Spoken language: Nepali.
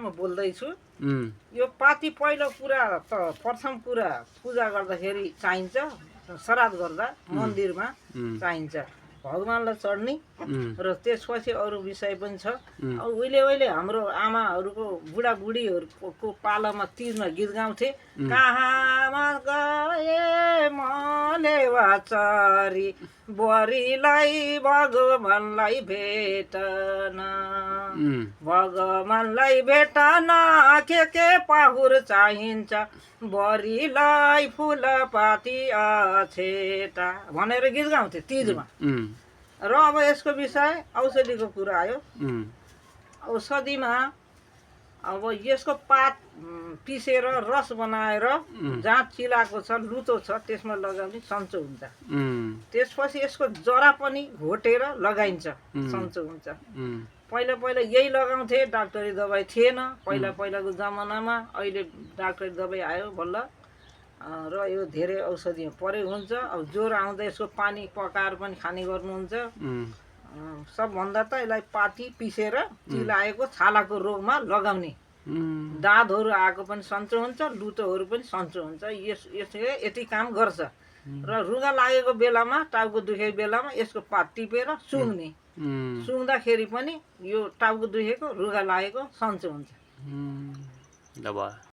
म बोल्दैछु। यो पाती पहिलो कुरा त प्रथम कुरा पूजा गर्दाखेरि चाहिन्छ, श्राद्ध गर्दा मन्दिरमा चाहिन्छ भगवानलाई चढ्ने, र त्यसपछि अरू विषय पनि छ। अब उहिले हाम्रो आमाहरूको बुढाबुढीहरूको पालामा तिजमा गीत गाउँथे, कहाँमा गए मलेवा चरी बुहारीलाई भगवानलाई भेटन, भगवानलाई भेटन के पाहुर चाहिन्छ, बुहारीलाई फुलपाती अछेटा भनेर गीत गाउँथे तिजमा। र अब यसको विषय औषधिको कुरा आयो। औषधिमा अब यसको पात पिसेर रस बनाएर जहाँ चिलाएको छ लुतो छ त्यसमा लगाउने सन्चो हुन्छ। त्यसपछि यसको जरा पनि घोटेर लगाइन्छ, सन्चो हुन्छ। पहिला यही लगाउँथे, डाक्टरी दबाई थिएन पहिलाको जमानामा। अहिले डाक्टरी दबाई आयो बल्ल, र यो धेरै औषधि परे हुन्छ। अब ज्वरो आउँदा यसको पानी पकाएर पनि खाने गर्नुहुन्छ। सबभन्दा त यसलाई पाती पिसेर चिलाएको छालाको रोगमा लगाउने, दाँतहरू आएको पनि सन्चो हुन्छ, लुतोहरू पनि सन्चो हुन्छ। यसले यति काम गर्छ। र रुगा लागेको बेलामा, टाउको दुखेको बेलामा यसको पात टिपेर सुँघ्ने, सुँघ्दाखेरि पनि यो टाउको दुखेको रुगा लागेको सन्चो हुन्छ।